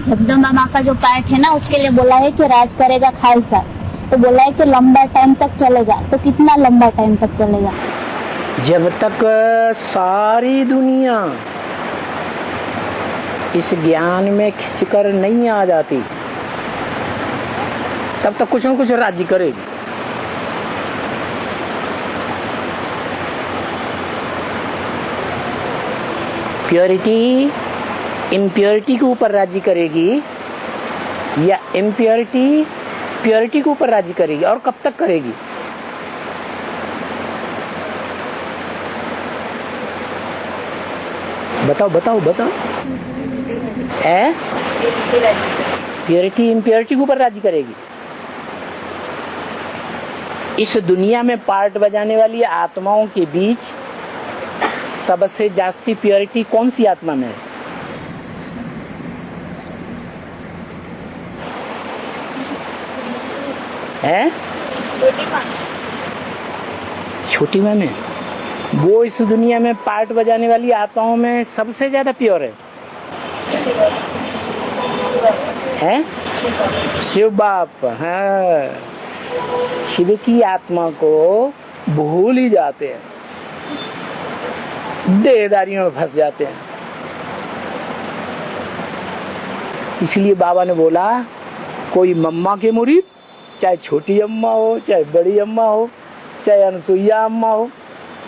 जगदम्बा माँ का जो पार्ट है ना, उसके लिए बोला है कि राज करेगा खालसा। तो बोला है कि लंबा टाइम तक चलेगा। तो कितना लंबा टाइम तक चलेगा? जब तक सारी दुनिया इस ज्ञान में खिंचकर नहीं आ जाती, तब तक कुछ न कुछ राज्य करेगी। प्योरिटी इम्प्योरिटी के ऊपर राज्य करेगी या इम्प्योरिटी प्योरिटी के ऊपर राज्य करेगी, और कब तक करेगी? बताओ बताओ बताओ। प्योरिटी इम्प्योरिटी के ऊपर राज्य करेगी। इस दुनिया में पार्ट बजाने वाली आत्माओं के बीच सबसे जास्ती प्योरिटी कौन सी आत्मा में है? छोटी माँ में। वो इस दुनिया में पार्ट बजाने वाली आत्माओं में सबसे ज्यादा प्योर है? शिव बाप। हाँ, शिव की आत्मा को भूल ही जाते हैं, देहदारियों में फंस जाते हैं। इसलिए बाबा ने बोला, कोई मम्मा के मुरीद, चाहे छोटी अम्मा हो, चाहे बड़ी अम्मा हो, चाहे अनसुईया अम्मा हो,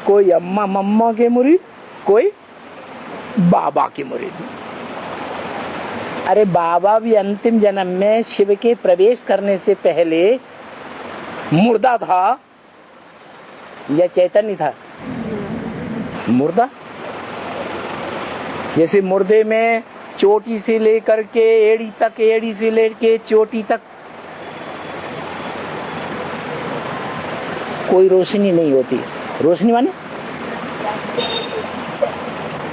कोई अम्मा मम्मा के मुरीद, कोई बाबा के मुरीद। अरे बाबा भी अंतिम जन्म में शिव के प्रवेश करने से पहले मुर्दा था या चैतन्य था? मुर्दा। जैसे मुर्दे में चोटी से लेकर के एड़ी तक, एड़ी से लेकर चोटी तक कोई रोशनी नहीं होती। रोशनी माने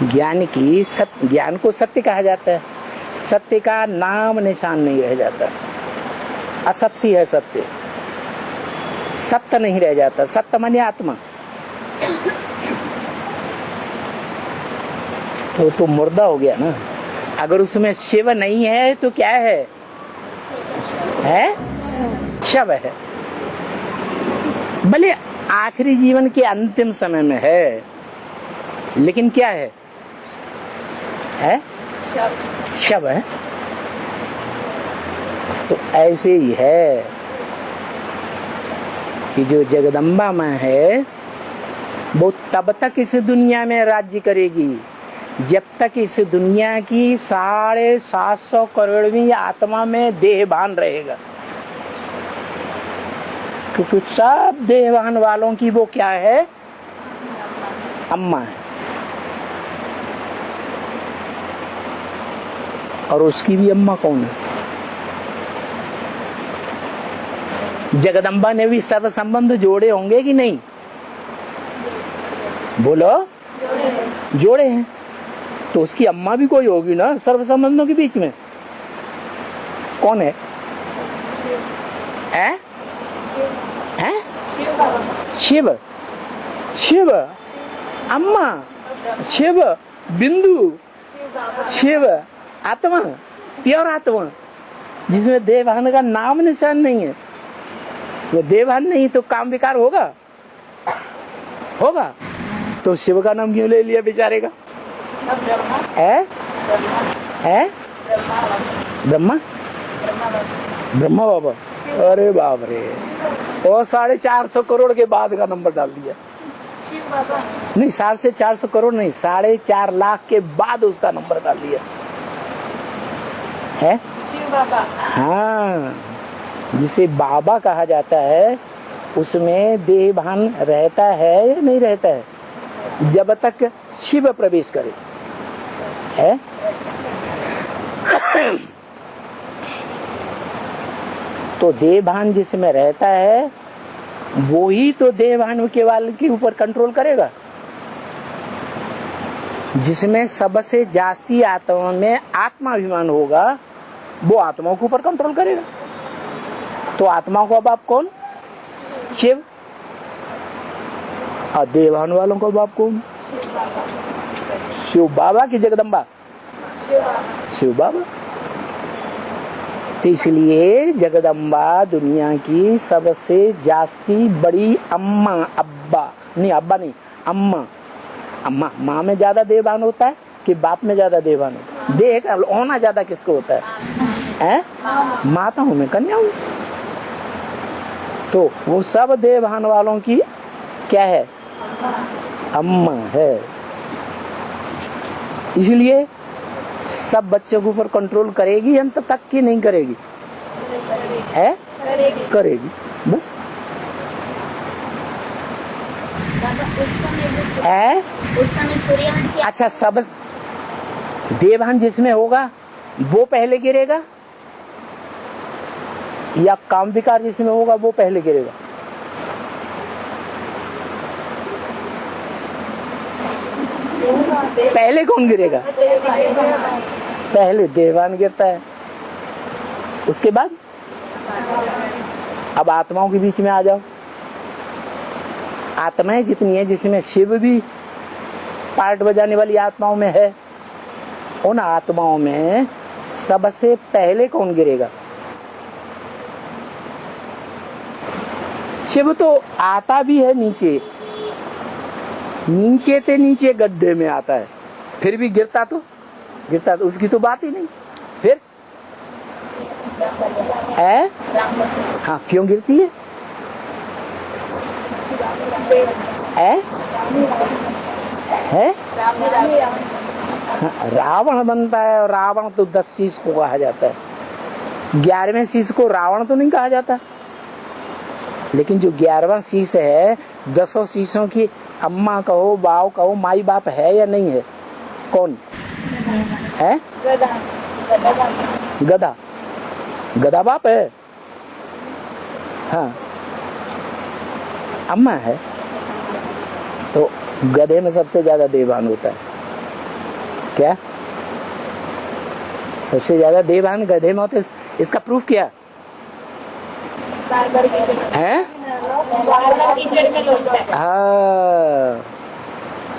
ज्ञान की ज्ञान को सत्य कहा जाता है। सत्य का नाम निशान नहीं रह जाता। असत्य है सत्य, सत्य नहीं रह जाता। सत्य माने आत्मा। तो मुर्दा हो गया ना। अगर उसमें शिव नहीं है तो क्या है? शव है। भले आखिरी जीवन के अंतिम समय में है, लेकिन क्या है? शव है। तो ऐसे ही है कि जो जगदम्बा माँ है वो तब तक इस दुनिया में राज्य करेगी जब तक इस दुनिया की 750 करोड़वीं आत्मा में देहभान रहेगा। क्योंकि सब देहभान वालों की वो क्या है? अम्मा है। और उसकी भी अम्मा कौन है? जगदम्बा ने भी सर्व संबंध जोड़े होंगे कि नहीं? बोलो। जोड़े हैं। तो उसकी अम्मा भी कोई होगी ना सर्व संबंधों के बीच में। कौन है? शिव। शिव अम्मा, शिव बिंदु, शिव आत्मा, प्योर आत्मा, जिसमें देवभान का नाम निशान नहीं है। वो देवभान नहीं तो काम विकार होगा? तो शिव का नाम क्यों ले लिया बेचारे का? ब्रह्मा बाबा। अरे बाप रे, और 450 करोड़ के बाद का नंबर डाल दिया। नहीं, 450 करोड़ नहीं, 4.5 लाख के बाद उसका नंबर डाल दिया है। हाँ, जिसे बाबा कहा जाता है उसमें देहभान रहता है या नहीं रहता है? जब तक शिव प्रवेश करे है। तो देहभान जिसमें रहता है वो ही तो देहभान के ऊपर कंट्रोल करेगा। जिसमें सबसे जास्ती आत्मा में आत्माभिमान होगा वो आत्माओं के ऊपर कंट्रोल करेगा। तो आत्माओं का बाप कौन? शिव। और देवभान वालों का बाप कौन? शिव बाबा की जगदम्बा? शिव बाबा। तो इसलिए जगदम्बा दुनिया की सबसे जास्ती बड़ी अम्मा, अब्बा नहीं, अब्बा नहीं, अम्मा। अम्मा, माँ में ज्यादा देहभान होता है कि बाप में ज्यादा देहभान होता है? देह का होना ज्यादा किसको होता है? माताओं में, कन्याओं में। तो वो सब देहभान वालों की क्या है? अम्मा है। इसलिए सब बच्चों के ऊपर कंट्रोल करेगी अंत तक कि नहीं करेगी? है? करेगी बस। उस समय सूर्यवंशी। अच्छा, सब देवभान जिसमें होगा वो पहले गिरेगा या काम विकार जिसमें होगा वो पहले गिरेगा? पहले कौन गिरेगा? पहले देवभान गिरता है, उसके बाद अब आत्माओं के बीच में आ जाओ। आत्माएं जितनी है, जिसमें शिव भी पार्ट बजाने वाली आत्माओं में है, उन आत्माओं में सबसे पहले कौन गिरेगा? शिव तो आता भी है नीचे, नीचे ते नीचे गड्ढे में आता है, फिर भी गिरता तो उसकी तो बात ही नहीं। फिर है? हाँ, क्यों गिरती है? है? रावण बनता है, और रावण तो 10 शीश को कहा जाता है। 11वें शीश को रावण तो नहीं कहा जाता, लेकिन जो 11वां शीश है, 10 शीशों की अम्मा कहो, बाव कहो, माई बाप है या नहीं है? कौन है? गधा। गधा बाप है? हाँ, अम्मा है। तो गधे में सबसे ज्यादा देवभान होता है। क्या? सबसे ज्यादा देवभान गधे में होता है। इसका प्रूफ क्या है? हाँ,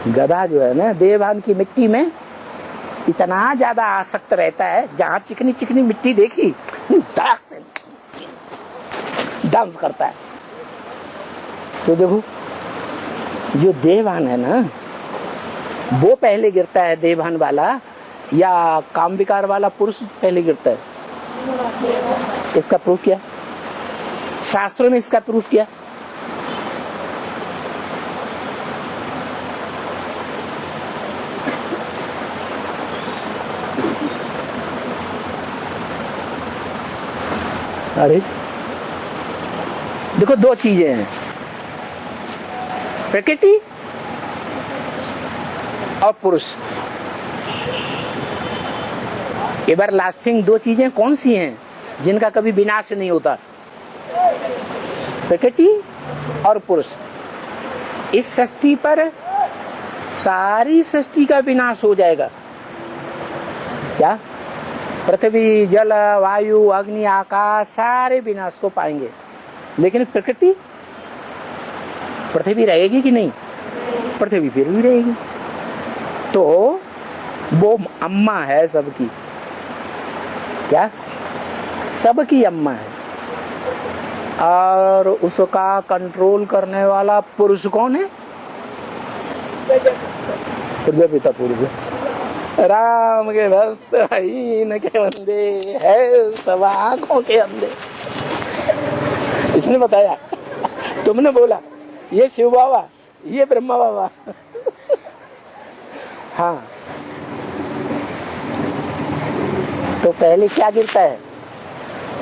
गधा जो है ना, देवभान की मिट्टी में इतना ज्यादा आसक्त रहता है, जहाँ चिकनी चिकनी मिट्टी देखी डांस करता है। तो देखो, जो देवभान है ना, वो पहले गिरता है देवभान वाला, या काम विकार वाला पुरुष पहले गिरता है? इसका प्रूफ क्या? शास्त्रों में इसका प्रूफ क्या? अरे देखो, 2 चीजें हैं, प्रकृति और पुरुष। एवर लास्टिंग 2 चीजें कौन सी हैं जिनका कभी विनाश नहीं होता? प्रकृति और पुरुष। इस सृष्टि पर सारी सृष्टि का विनाश हो जाएगा। क्या? पृथ्वी, जल, वायु, अग्नि, आकाश सारे विनाश को पाएंगे, लेकिन प्रकृति, पृथ्वी रहेगी कि नहीं? पृथ्वी फिर भी रहेगी। तो वो अम्मा है सबकी। क्या? सबकी अम्मा है। और उसका कंट्रोल करने वाला पुरुष कौन है? प्रजापिता पुरुष। राम के भक्त हीन के बंदे है सब आंखों के अंधे। इसने बताया, तुमने बोला ये शिव बाबा, ये ब्रह्मा बाबा। हाँ, तो पहले क्या गिरता है?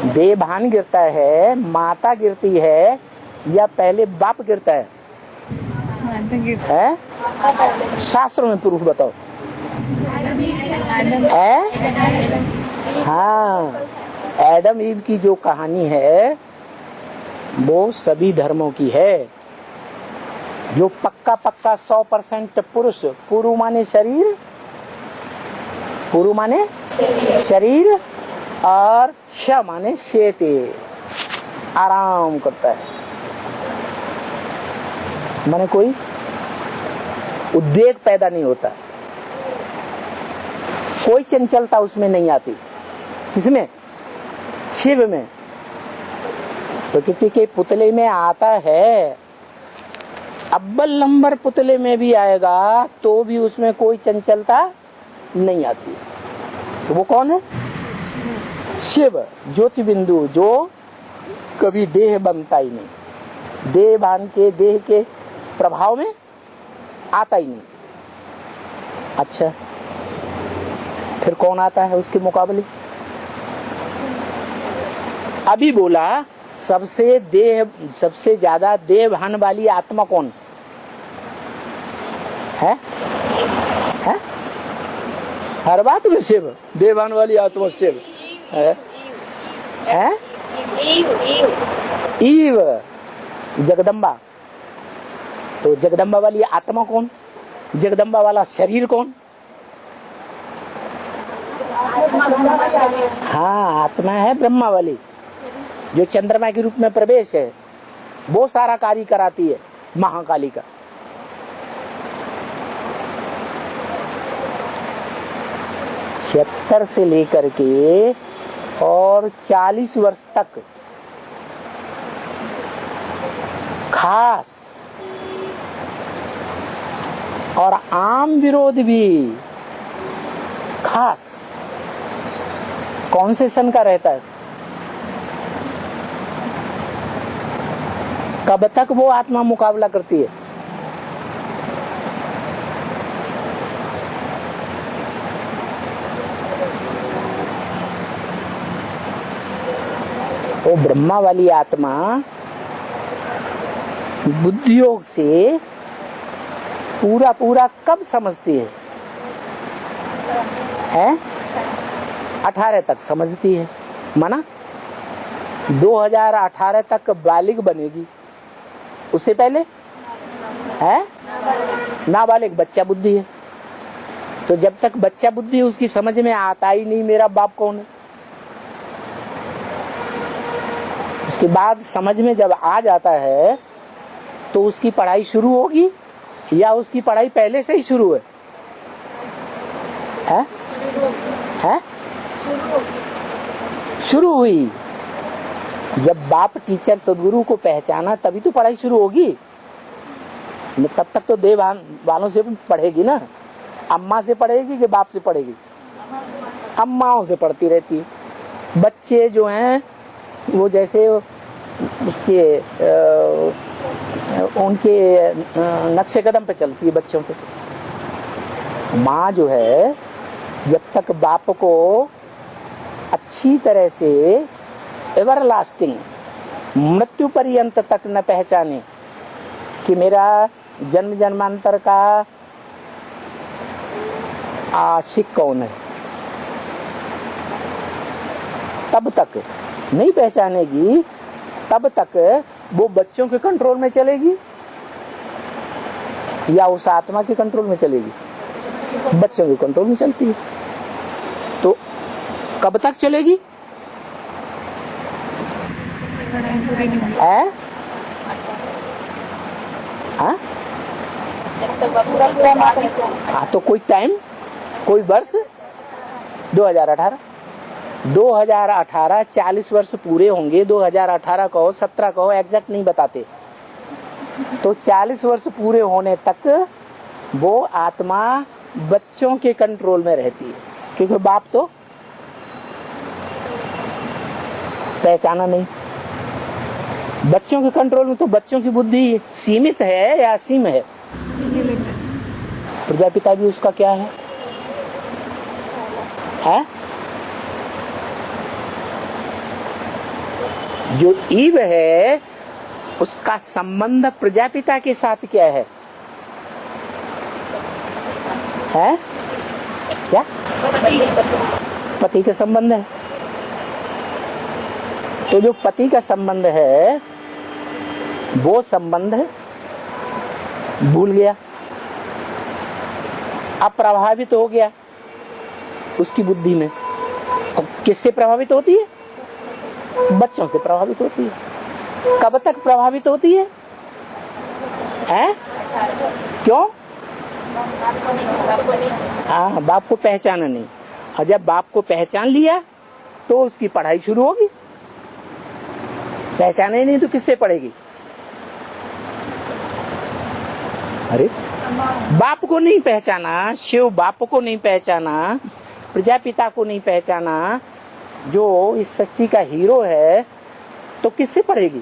देवभान गिरता है, माता गिरती है, या पहले बाप गिरता है? शास्त्रों में प्रूफ बताओ। हाँ, एडम ईव की जो कहानी है वो सभी धर्मों की है। जो पक्का 100% पुरुष, पुरु माने शरीर, पुरु माने शरीर, और श माने शेते, आराम करता है, माने कोई उद्वेग पैदा नहीं होता, कोई चंचलता उसमें नहीं आती। किसमें? शिव में, प्रकृति के पुतले में आता है। अव्वल नंबर पुतले में भी आएगा तो भी उसमें कोई चंचलता नहीं आती। तो वो कौन है? शिव, ज्योति बिंदु, जो कभी देह बनता ही नहीं, देह भान के, देह के प्रभाव में आता ही नहीं। अच्छा, फिर कौन आता है उसके मुकाबले? अभी बोला सबसे ज्यादा देह भान वाली आत्मा कौन है? हर बात में शिव, देह भान वाली आत्मा शिव है। ईव, जगदम्बा। तो जगदम्बा वाली आत्मा कौन? जगदम्बा वाला शरीर कौन? हाँ, आत्मा है ब्रह्मा वाली, जो चंद्रमा के रूप में प्रवेश है, वो सारा कार्य कराती है, महाकाली का। छिहत्तर से लेकर के और 40 वर्ष तक खास और आम विरोध भी खास कौन से सन का रहता है? कब तक वो आत्मा मुकाबला करती है? वो ब्रह्मा वाली आत्मा बुद्धियोग से पूरा पूरा कब समझती है? 18 तक समझती है, माना 2018 तक बालिग बनेगी, उससे पहले है नाबालिग, बच्चा बुद्धि है। तो जब तक बच्चा बुद्धि उसकी समझ में आता ही नहीं मेरा बाप कौन है, उसके बाद समझ में जब आ जाता है तो उसकी पढ़ाई शुरू होगी या उसकी पढ़ाई पहले से ही शुरू है? शुरू हुई। जब बाप टीचर सदगुरु को पहचाना तभी तो पढ़ाई शुरू होगी, तब तक तो देव वालों से पढ़ेगी ना। अम्मा से पढ़ेगी कि बाप से पढ़ेगी? अम्माओं से पढ़ती रहती। बच्चे जो हैं वो जैसे उसके उनके नक्शे कदम पे चलती है बच्चों पे। माँ जो है जब तक बाप को अच्छी तरह से एवरलास्टिंग मृत्यु पर्यंत तक न पहचाने कि मेरा जन्म जन्मांतर का आशिक कौन है, तब तक नहीं पहचानेगी, तब तक वो बच्चों के कंट्रोल में चलेगी या उस आत्मा के कंट्रोल में चलेगी? बच्चों के कंट्रोल में चलती है। तो कब तक चलेगी? तो कोई टाइम, कोई वर्ष? 2018 40 वर्ष पूरे होंगे। 2018 कहो 17 कहो, एग्जैक्ट नहीं बताते। तो 40 वर्ष पूरे होने तक वो आत्मा बच्चों के कंट्रोल में रहती है, क्योंकि बाप तो पहचाना नहीं। बच्चों के कंट्रोल में, तो बच्चों की बुद्धि सीमित है या असीम है? प्रजापिता भी उसका क्या है? जो ईव है उसका संबंध प्रजापिता के साथ क्या है? क्या? पति का संबंध है। तो जो पति का संबंध है वो संबंध भूल गया, अप्रभावित हो गया उसकी बुद्धि में। और किससे प्रभावित होती है? बच्चों से प्रभावित होती है। कब तक प्रभावित होती है? क्यों? बाप को पहचाना नहीं। और जब बाप को पहचान लिया तो उसकी पढ़ाई शुरू होगी। पहचाने नहीं तो किससे पढ़ेगी? अरे बाप को नहीं पहचाना, शिव बाप को नहीं पहचाना, प्रजापिता को नहीं पहचाना, जो इस सृष्टि का हीरो है, तो किससे पढ़ेगी?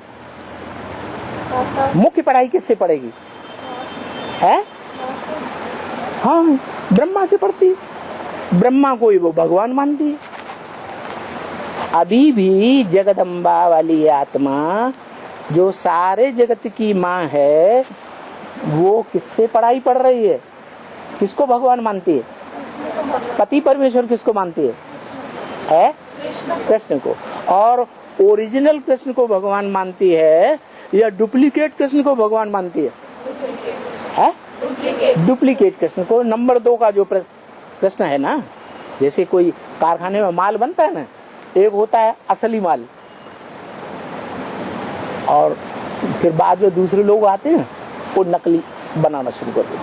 मुख्य पढ़ाई किससे पढ़ेगी? है? हाँ, ब्रह्मा से पढ़ती है। ब्रह्मा को ही वो भगवान मानती है। अभी भी जगदम्बा वाली आत्मा जो सारे जगत की माँ है, वो किससे पढ़ाई पढ़ रही है? किसको भगवान मानती है? पति परमेश्वर किसको मानती है? कृष्ण को। और ओरिजिनल कृष्ण को भगवान मानती है या डुप्लीकेट कृष्ण को भगवान मानती है? डुप्लीकेट कृष्ण को। नंबर 2 का जो कृष्ण है ना, जैसे कोई कारखाने में माल बनता है ना, एक होता है असली माल, और फिर बाद में दूसरे लोग आते हैं वो नकली बनाना शुरू कर देते।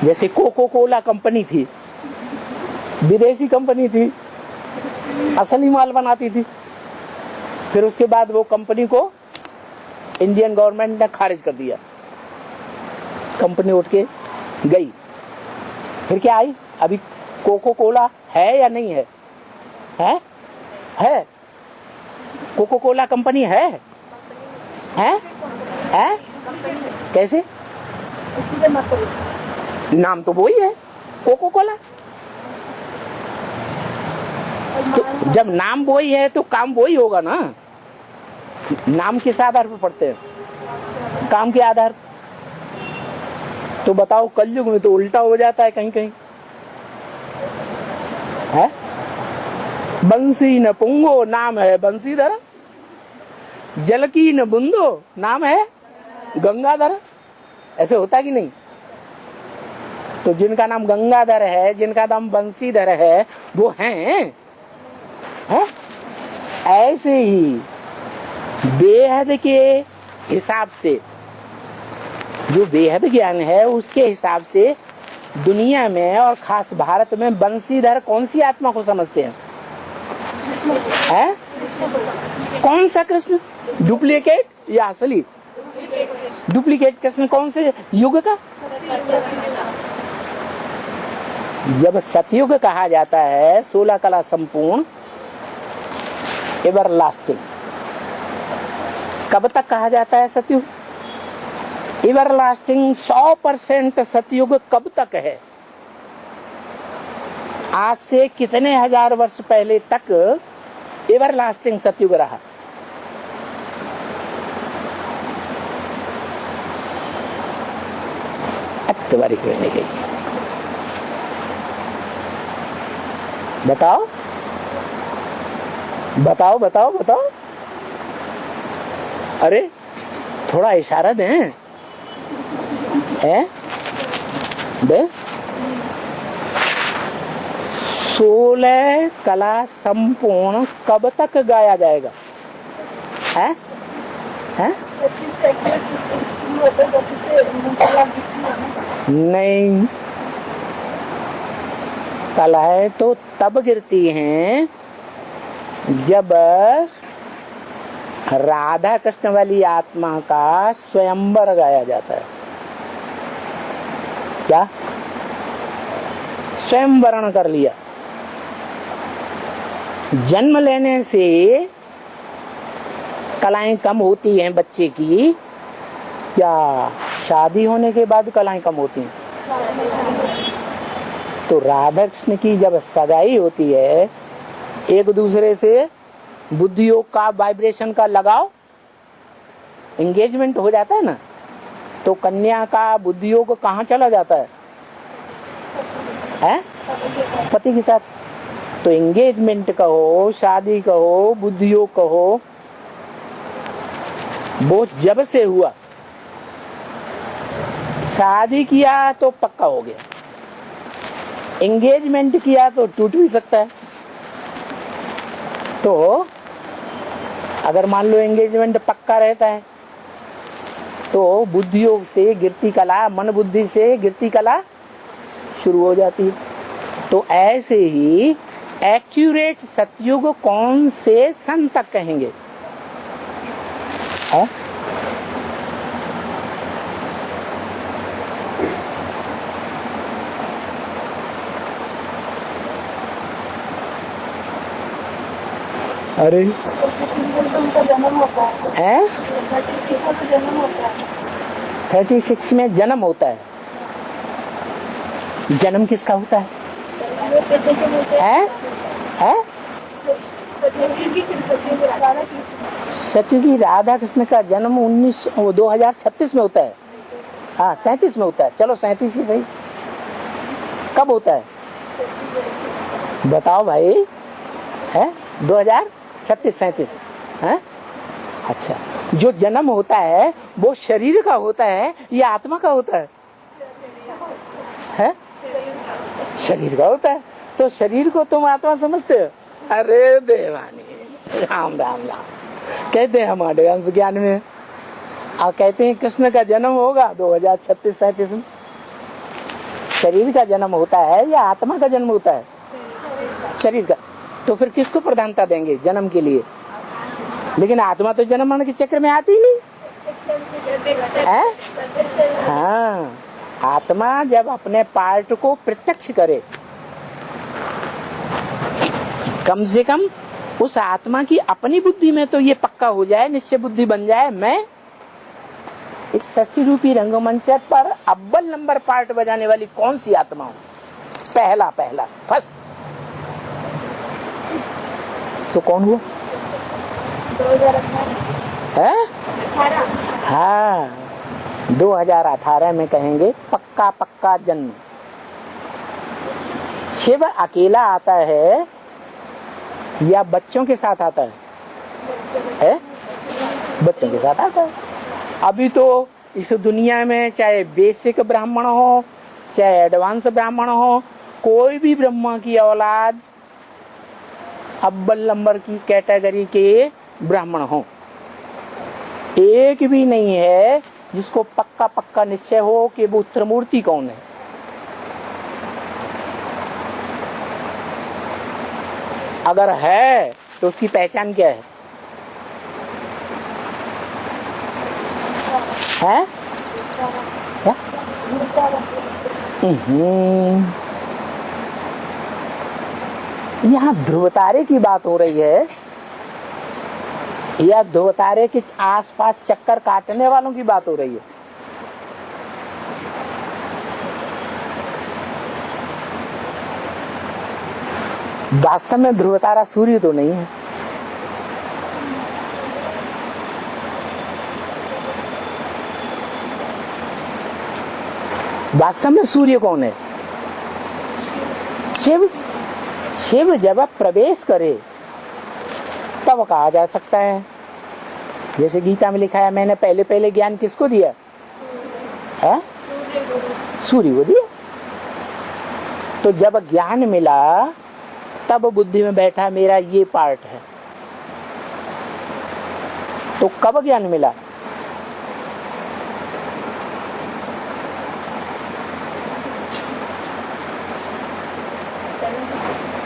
जैसे कोको कोला कंपनी थी, विदेशी कंपनी थी, असली माल बनाती थी, फिर उसके बाद वो कंपनी को इंडियन गवर्नमेंट ने खारिज कर दिया, कंपनी उठ के गई। फिर क्या आई? अभी कोको कोला है या नहीं है? है। कोको कोला कंपनी है? कैसे? नाम तो वही है, कोको कोला। तो जब नाम वही है तो काम वही होगा ना। नाम किस आधार पर पढ़ते हैं? काम के आधार। तो बताओ, कलयुग में तो उल्टा हो जाता है कहीं कहीं। है? बंसी न पुंगो, नाम है बंसीधर। जल की न बुंदो, नाम है गंगाधर। ऐसे होता कि नहीं? तो जिनका नाम गंगाधर है, जिनका नाम बंसीधर है, वो हैं? ऐसे ही बेहद के हिसाब से, जो बेहद ज्ञान है उसके हिसाब से दुनिया में और खास भारत में बंसीधर कौन सी आत्मा को समझते हैं? कौन सा कृष्ण? डुप्लीकेट या असली? डुप्लीकेट कृष्ण कौन से युग का? जब सतयुग कहा जाता है 16 कला संपूर्ण, एवर लास्टिंग। कब तक कहा जाता है सतयुग? Ever lasting. 100% सतयुग कब तक है? आज से कितने हजार वर्ष पहले तक एवर लास्टिंग सतयुग रहा? बताओ बताओ बताओ बताओ। अरे थोड़ा इशारा दें। दे 16 कला संपूर्ण कब तक गाया जाएगा? है? नहीं, कलाएं तो तब गिरती हैं जब राधा कृष्ण वाली आत्मा का स्वयंवर गाया जाता है। क्या? स्वयंवरण कर लिया। जन्म लेने से कलाएं कम होती हैं बच्चे की, या शादी होने के बाद कलाएं कम होती हैं? तो राधा कृष्ण की जब सगाई होती है, एक दूसरे से बुद्धि योग का, वाइब्रेशन का लगाव, एंगेजमेंट हो जाता है ना, तो कन्या का बुद्धि योग कहाँ चला जाता है? पति के साथ। तो एंगेजमेंट कहो, शादी कहो, बुद्धि योग कहो, वो जब से हुआ, शादी किया तो पक्का हो गया, एंगेजमेंट किया तो टूट भी सकता है। तो अगर मान लो एंगेजमेंट पक्का रहता है तो बुद्धि योग से गिरती कला, मन बुद्धि से गिरती कला शुरू हो जाती है। तो ऐसे ही एक्यूरेट सतयुग कौन से सन तक कहेंगे? है? अरे उनका जन्म होता है, है 36 में जन्म होता है। 36 में जन्म होता है। जन्म किसका होता है? वो कहते हैं कि मुझे है? सत्युगी राधा कृष्ण का जन्म 2036 में होता है। हाँ 37 में होता है। चलो 37 ही सही। कब होता है बताओ भाई? है 2036-37 है? अच्छा, जो जन्म होता है वो शरीर का होता है या आत्मा का होता है? है? शरीर का होता है। तो शरीर को तुम आत्मा समझते हो? अरे देवानी, राम राम राम। कहते हैं हमारे अंश ज्ञान में, और कहते हैं कृष्ण का जन्म होगा 2036-37 में। शरीर का जन्म होता है या आत्मा का जन्म होता है? शरीर का। तो फिर किसको प्रधानता देंगे जन्म के लिए? लेकिन आत्मा तो जन्म मरण के चक्र में आती ही नहीं है। हाँ, आत्मा जब अपने पार्ट को प्रत्यक्ष करे, कम से कम उस आत्मा की अपनी बुद्धि में तो ये पक्का हो जाए, निश्चय बुद्धि बन जाए, मैं इस सच्ची रूपी रंगमंच पर अव्वल नंबर पार्ट बजाने वाली कौन सी आत्मा हूं? पहला फर्स्ट। तो कौन हुआ? 2018 है? हाँ 2018 में कहेंगे पक्का जन्म। शिव अकेला आता है या बच्चों के साथ आता है? बच्चों के साथ आता है। अभी तो इस दुनिया में चाहे बेसिक ब्राह्मण हो चाहे एडवांस ब्राह्मण हो, कोई भी ब्रह्मा की औलाद अव्वल नंबर की कैटेगरी के ब्राह्मण हो, एक भी नहीं है जिसको पक्का निश्चय हो कि वो त्रिमूर्ति कौन है। अगर है तो उसकी पहचान क्या है? है? यहाँ ध्रुव तारे की बात हो रही है या ध्रुव तारे के आसपास चक्कर काटने वालों की बात हो रही है? वास्तव में ध्रुव तारा सूर्य तो नहीं है। वास्तव में सूर्य कौन है? शिव जब प्रवेश करे तब कहा जा सकता है। जैसे गीता में लिखा है, मैंने पहले ज्ञान किसको दिया है? सूर्य को दिया। तो जब ज्ञान मिला तब बुद्धि में बैठा मेरा ये पार्ट है। तो कब ज्ञान मिला?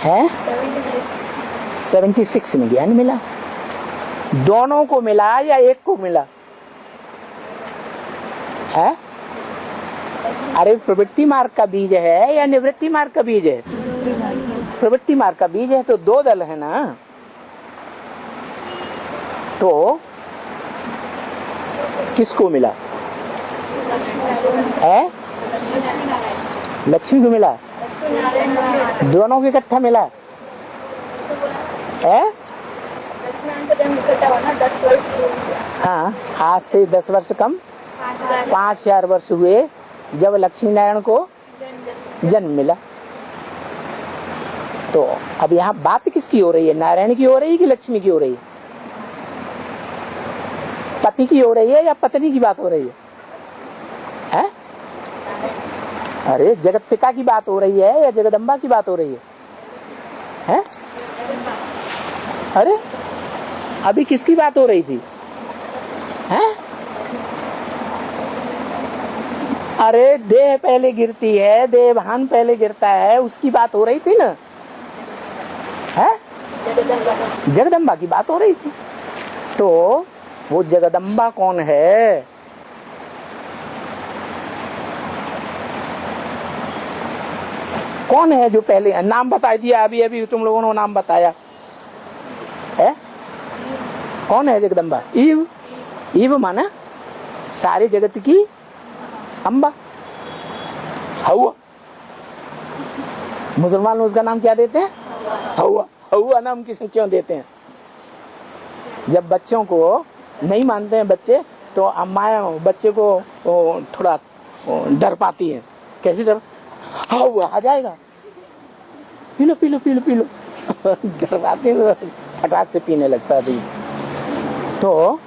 है 76 में ज्ञान मिला। दोनों को मिला या एक को मिला? है? अरे प्रवृत्ति मार्ग का बीज है या निवृत्ति मार्ग का बीज है? प्रवृत्ति मार्ग का बीज है। तो दो दल है ना, तो किसको मिला? है? लक्ष्मी को मिला। दोनों को इकट्ठा मिला है? हाँ, आज से 10 वर्ष कम 5000 वर्ष हुए जब लक्ष्मी नारायण को जन्म मिला। तो अब यहाँ बात किसकी हो रही है? नारायण की हो रही है कि लक्ष्मी की हो रही है? पति की हो रही है या पत्नी की बात हो रही है? अरे जगत पिता की बात हो रही है या जगदम्बा की बात हो रही है? अरे अभी किसकी बात हो रही थी? हैं? अरे देह पहले गिरती है, देह भान पहले गिरता है, उसकी बात हो रही थी ना। जगदम्बा की बात हो रही थी। तो वो जगदम्बा कौन है? कौन है जो पहले नाम बता दिया? अभी अभी तुम लोगों ने नाम बताया है। कौन है जगदम्बा? ईव। ईव माना सारे जगत की अम्बा। हवा, मुसलमान उसका नाम क्या देते हैं? हवा। हवा नाम किसे क्यों देते हैं? जब बच्चों को नहीं मानते हैं बच्चे, तो अम्माएं बच्चे को थोड़ा डर पाती है। कैसे डर? हवा आ जाएगा, P low P low P low P low. डर पाती है, फटाक से पीने लगता है। तो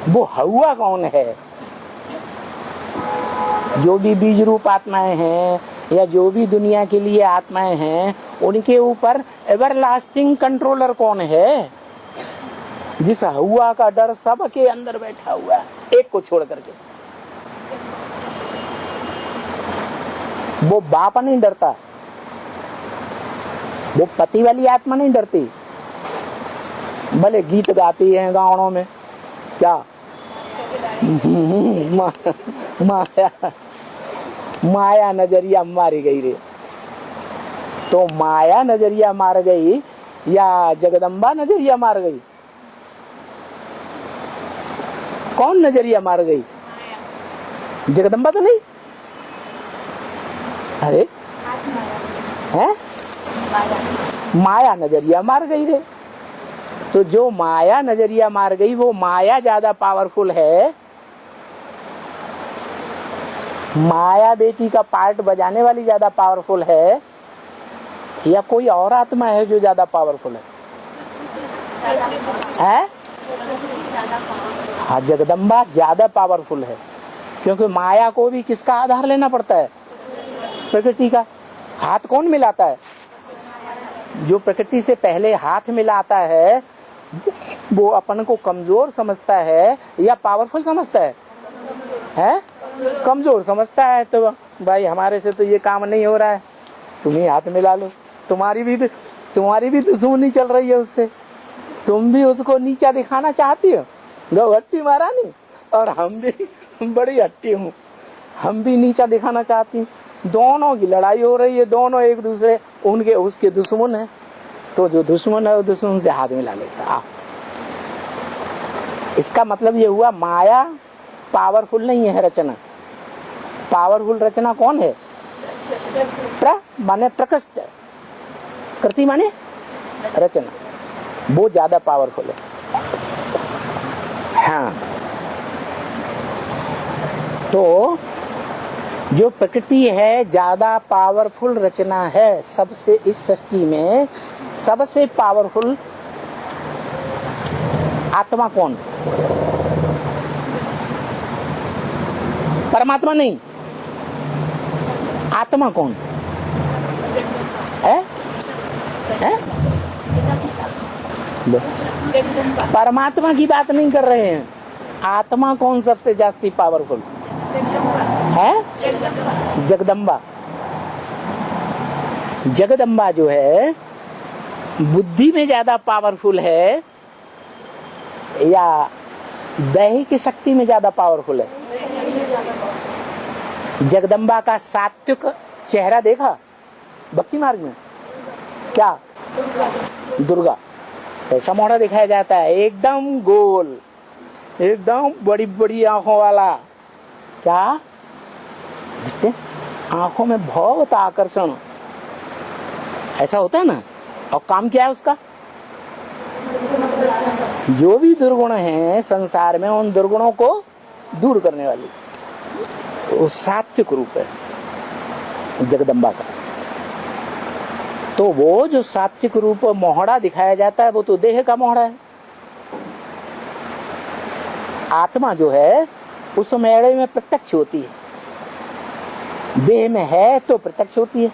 वो हवा कौन है? जो भी बीज रूप आत्माएं हैं या जो भी दुनिया के लिए आत्माएं हैं, उनके ऊपर एवरलास्टिंग कंट्रोलर कौन है? जिस हवा का डर सबके अंदर बैठा हुआ है, एक को छोड़ करके। वो बाप नहीं डरता, वो पति वाली आत्मा नहीं डरती। भले गीत गाती है गाँवों में, क्या माया माया नजरिया मारी गई रे। तो माया नजरिया मार गई या जगदम्बा नजरिया मार गई? कौन नजरिया मार गई? जगदम्बा तो नहीं। अरे है माया नजरिया मार गई रे। तो जो माया नजरिया मार गई, वो माया ज्यादा पावरफुल है। माया बेटी का पार्ट बजाने वाली ज्यादा पावरफुल है, या कोई और आत्मा है जो ज्यादा पावरफुल है? हाँ, जगदम्बा ज्यादा पावरफुल है, क्योंकि माया को भी किसका आधार लेना पड़ता है? प्रकृति का। हाथ कौन मिलाता है? जो प्रकृति से पहले हाथ मिलाता है, वो अपन को कमजोर समझता है या पावरफुल समझता है? हैं? कमजोर समझता है। तो भाई हमारे से तो ये काम नहीं हो रहा है, तुम ही हाथ मिला लो। तुम्हारी भी दुश्मनी चल रही है उससे, तुम भी उसको नीचा दिखाना चाहती हो। गौ हट्टी महारानी, और हम भी बड़ी हट्टी हूँ, हम भी नीचा दिखाना चाहती हूँ। दोनों की लड़ाई हो रही है, दोनों एक दूसरे उसके दुश्मन है। तो जो दुश्मन है वो दुश्मन से हाथ मिला लेता है। इसका मतलब ये हुआ माया पावरफुल नहीं है रचना। पावरफुल रचना कौन है? माने प्रकृष्ट, कृति माने रचना, वो ज्यादा पावरफुल है। हाँ, तो जो प्रकृति है ज्यादा पावरफुल रचना है। सबसे इस सृष्टि में सबसे पावरफुल आत्मा कौन? परमात्मा नहीं, आत्मा कौन है? परमात्मा की बात नहीं कर रहे हैं, आत्मा कौन सबसे जास्ती पावरफुल है? जगदम्बा। जगदम्बा जो है बुद्धि में ज्यादा पावरफुल है या दैहिक शक्ति में ज्यादा पावरफुल है? जगदम्बा का सात्विक चेहरा देखा भक्ति मार्ग में? क्या? दुर्गा। ऐसा मोड़ा दिखाया जाता है, एकदम गोल, एकदम बड़ी बड़ी आंखों वाला। क्या? आंखों में बहुत आकर्षण, ऐसा होता है ना। और काम क्या है उसका? जो भी दुर्गुण हैं संसार में, उन दुर्गुणों को दूर करने वाली वो सात्विक रूप है जगदम्बा का। तो वो जो सात्विक रूप मोहड़ा दिखाया जाता है, वो तो देह का मोहड़ा है। आत्मा जो है उस मेड़े में प्रत्यक्ष होती है। देह में है तो प्रत्यक्ष होती है,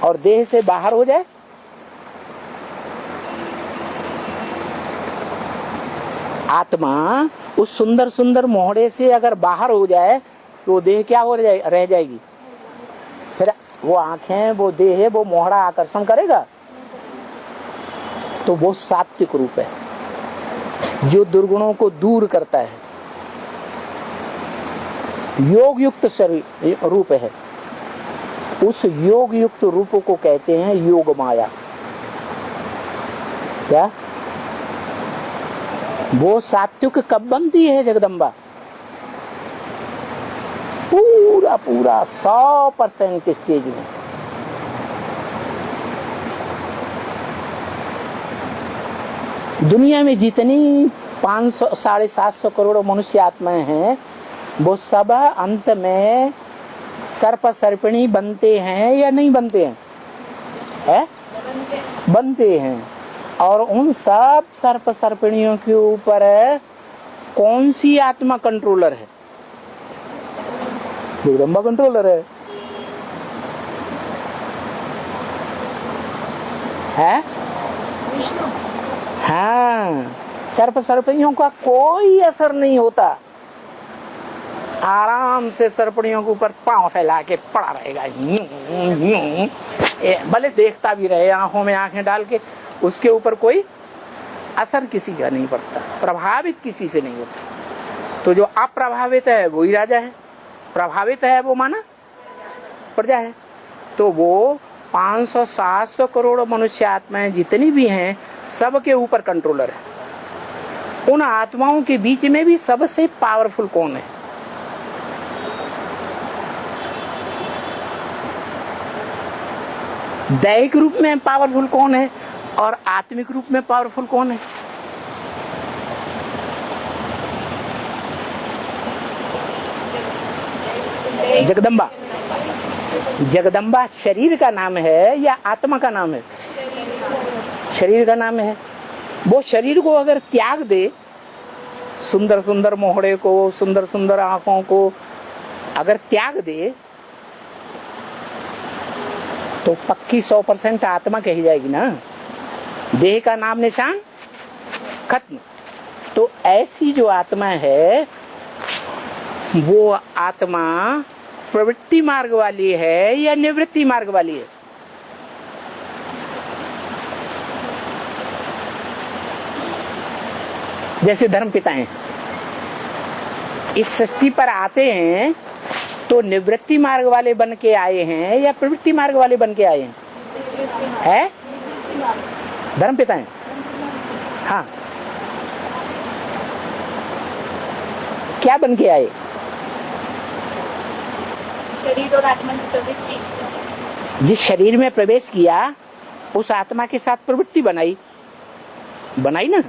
और देह से बाहर हो जाए आत्मा उस सुंदर सुंदर मोहड़े से अगर बाहर हो जाए तो देह क्या हो रह जाएगी? फिर वो आंखें, वो देह, वो मोहड़ा आकर्षण करेगा? तो वो सात्विक रूप है, जो दुर्गुणों को दूर करता है। योग युक्त शरीर रूप है, उस योग युक्त रूप को कहते हैं योग माया। क्या वो सात्विक कब बनती है जगदम्बा? पूरा पूरा 100% स्टेज में। दुनिया में जितनी 500 750 करोड़ मनुष्य आत्माएं हैं, वो सब अंत में सर्प सर्पिणी बनते हैं या नहीं बनते हैं? है? बनते हैं। और उन सब सर्प सर्पिणियों के ऊपर कौन सी आत्मा कंट्रोलर है? जगदम्बा कंट्रोलर है? हाँ, सर्प सर्पिणियों का कोई असर नहीं होता। आराम से सर्पणियों के ऊपर पांव फैला के पड़ा रहेगा, भले देखता भी रहे आंखों में आंखें डाल के, उसके ऊपर कोई असर किसी का नहीं पड़ता, प्रभावित किसी से नहीं होता। तो जो अप्रभावित है वो ही राजा है, प्रभावित है वो माना प्रजा है। तो वो 500-700 करोड़ मनुष्य आत्माएं जितनी भी हैं, सबके ऊपर कंट्रोलर है। उन आत्माओं के बीच में भी सबसे पावरफुल कौन है? दैहिक रूप में पावरफुल कौन है और आत्मिक रूप में पावरफुल कौन है? जगदम्बा। जगदम्बा शरीर का नाम है या आत्मा का नाम है? शरीर का नाम है। वो शरीर को अगर त्याग दे, सुंदर सुंदर मोहड़े को, सुंदर सुंदर आंखों को अगर त्याग दे, तो पक्की 100% आत्मा कही जाएगी ना। देह का नाम निशान खत्म। तो ऐसी जो आत्मा है, वो आत्मा प्रवृत्ति मार्ग वाली है या निवृत्ति मार्ग वाली है? जैसे धर्म पिताएं इस सृष्टि पर आते हैं तो निवृत्ति मार्ग वाले बन के आए हैं या प्रवृत्ति मार्ग वाले बन के आए हैं? है? धर्म पिताएं। हाँ, क्या बन के आए? शरीर और आत्मा की प्रवृत्ति। जिस शरीर में प्रवेश किया, उस आत्मा के साथ प्रवृत्ति बनाई ना।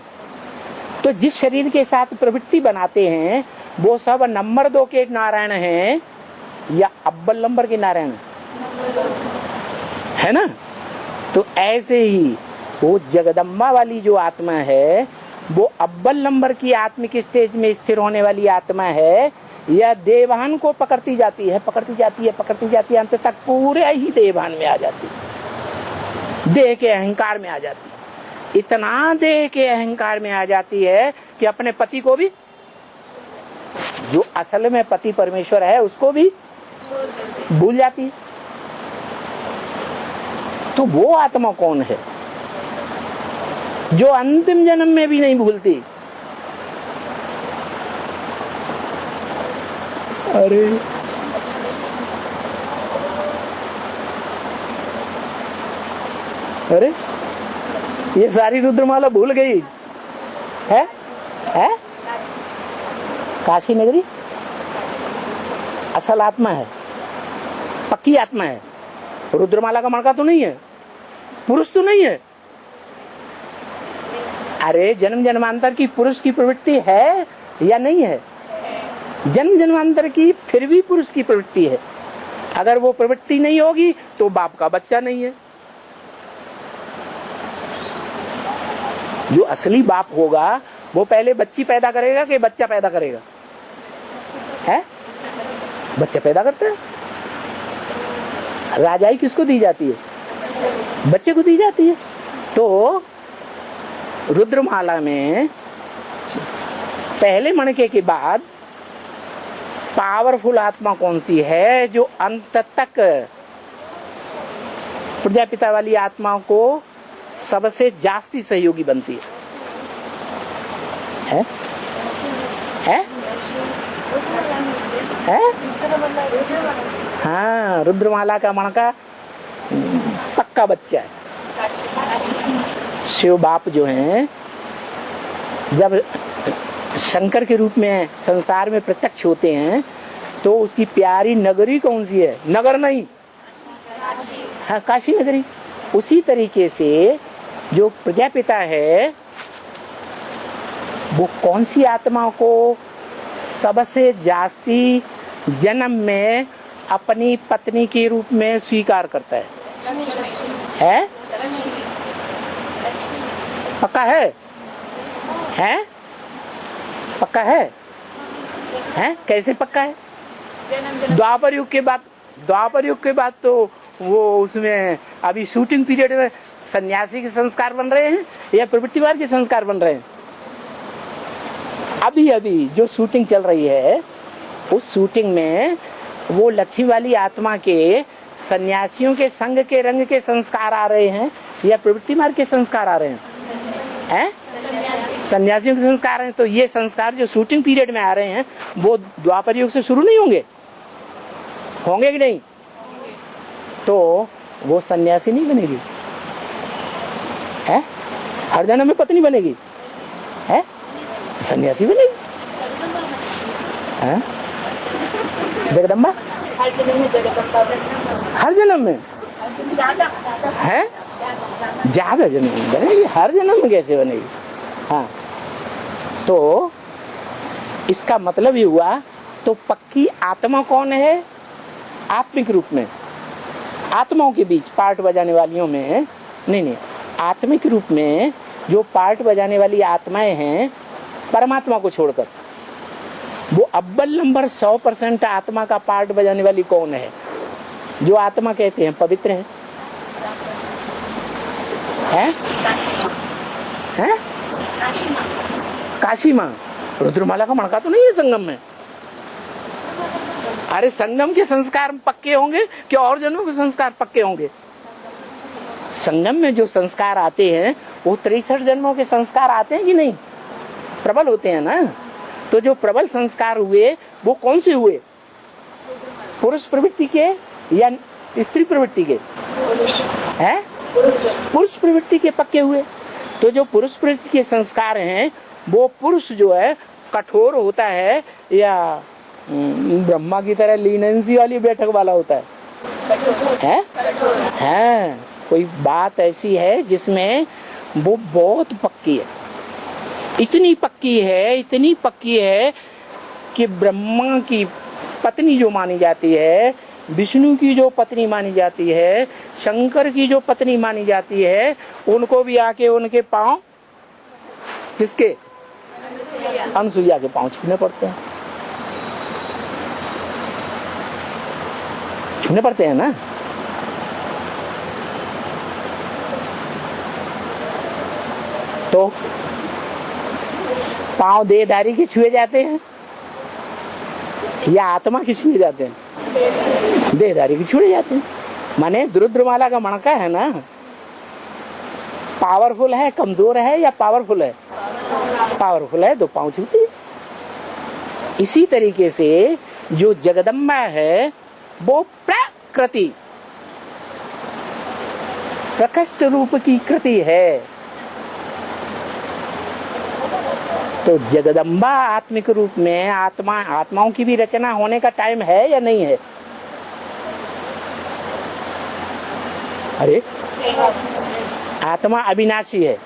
तो जिस शरीर के साथ प्रवृत्ति बनाते हैं, वो सब नंबर 2 के नारायण हैं या अव्वल नंबर के नारायण है ना? तो ऐसे ही वो जगदम्बा वाली जो आत्मा है, वो अव्वल नंबर की आत्मिक स्टेज में स्थिर होने वाली आत्मा है या देवभान को पकड़ती जाती है, अंत तक पूरे ही देवभान में आ जाती है, देह के अहंकार में आ जाती है। इतना देह के अहंकार में आ जाती है कि अपने पति को भी, जो असल में पति परमेश्वर है, उसको भी भूल जाती है। तो वो आत्मा कौन है जो अंतिम जन्म में भी नहीं भूलती? अरे ये सारी रुद्रमाला भूल गई है? काशी नगरी असल आत्मा है, पक्की आत्मा है। रुद्रमाला का मणका तो नहीं है, पुरुष तो नहीं है। अरे जन्म जन्मांतर की पुरुष की प्रवृत्ति है या नहीं है? जन्म जन्मांतर की फिर भी पुरुष की प्रवृत्ति है। अगर वो प्रवृत्ति नहीं होगी तो बाप का बच्चा नहीं है। जो असली बाप होगा वो पहले बच्ची पैदा करेगा कि बच्चा पैदा करेगा? है? बच्चा पैदा करता है। राजाई किसको दी जाती है? बच्चे को दी जाती है। तो रुद्रमाला में पहले मणके के बाद पावरफुल आत्मा कौन सी है जो अंत तक प्रजापिता वाली आत्मा को सबसे जास्ती सहयोगी बनती है? है? हाँ, रुद्रमाला का मणका पक्का बच्चा है। शिव बाप जो हैं, जब शंकर के रूप में संसार में प्रत्यक्ष होते हैं तो उसकी प्यारी नगरी कौन सी है? नगर नहीं, हाँ, काशी नगरी। उसी तरीके से जो प्रजापिता है वो कौन सी आत्मा को सबसे जास्ती जन्म में अपनी पत्नी के रूप में स्वीकार करता है? है? पक्का है? है? पक्का है? है? कैसे पक्का है? द्वापर युग के बाद तो वो उसमें अभी शूटिंग पीरियड में सन्यासी के संस्कार बन रहे हैं या प्रवृत्तिवाद के संस्कार बन रहे हैं? अभी जो शूटिंग चल रही है उस शूटिंग में वो लक्ष्मी वाली आत्मा के सन्यासियों के संग के रंग के संस्कार आ रहे हैं या प्रवृत्ति मार्ग के संस्कार आ रहे हैं? हैं? सन्यासियों के संस्कार हैं। तो ये संस्कार जो शूटिंग पीरियड में आ रहे हैं वो द्वापर युग से शुरू नहीं होंगे? होंगे कि नहीं? तो वो सन्यासी नहीं बनेगी, है? हर जन्म में पत्नी बनेगी, है? सन्यासी बनेगी, है? जगदम्बा हर जन्म में है? ज्यादा जन्म में बनेगी, हर जन्म में कैसे बनेगी? हाँ, तो इसका मतलब ये हुआ। तो पक्की आत्मा कौन है? आत्मिक रूप में आत्माओं के बीच पार्ट बजाने वालियों में नहीं, आत्मिक रूप में जो पार्ट बजाने वाली आत्माएं हैं परमात्मा को छोड़कर, वो अव्वल नंबर 100% आत्मा का पार्ट बजाने वाली कौन है? जो आत्मा कहते हैं पवित्र है, हैं? हैं? काशी माँ। रुद्रमाला का मणका तो नहीं है संगम में। अरे संगम के संस्कार पक्के होंगे कि और जनों के संस्कार पक्के होंगे? संगम में जो संस्कार आते हैं वो 63 जन्मों के संस्कार आते हैं कि नहीं? प्रबल होते हैं ना। तो जो प्रबल संस्कार हुए वो कौन से हुए? पुरुष प्रवृत्ति के या स्त्री प्रवृत्ति के? हैं? पुरुष प्रवृत्ति के पक्के हुए। तो जो पुरुष प्रवृत्ति के संस्कार हैं वो पुरुष जो है कठोर होता है या ब्रह्मा की तरह लीनेंसी वाली बैठक वाला होता है? हैं? कोई बात ऐसी है जिसमें वो बहुत पक्की है, इतनी पक्की है कि ब्रह्मा की पत्नी जो मानी जाती है, विष्णु की जो पत्नी मानी जाती है, शंकर की जो पत्नी मानी जाती है, उनको भी आके उनके पांव, किसके? अनसुईया के पांव छूने पड़ते हैं। छूने पड़ते हैं ना। तो पांव देहधारी के छुए जाते हैं या आत्मा के छुए जाते हैं? देहधारी के छुए जाते हैं। माने रुद्रमाला का मणका है ना, पावरफुल है, कमजोर है या पावरफुल है? पावरफुल है तो पांव छूते हैं। इसी तरीके से जो जगदम्बा है वो प्रकृति, प्रकृष्ट रूप की कृति है। तो जगदम्बा आत्मिक रूप में आत्माओं की भी रचना होने का टाइम है या नहीं है? अरे आत्मा अविनाशी है,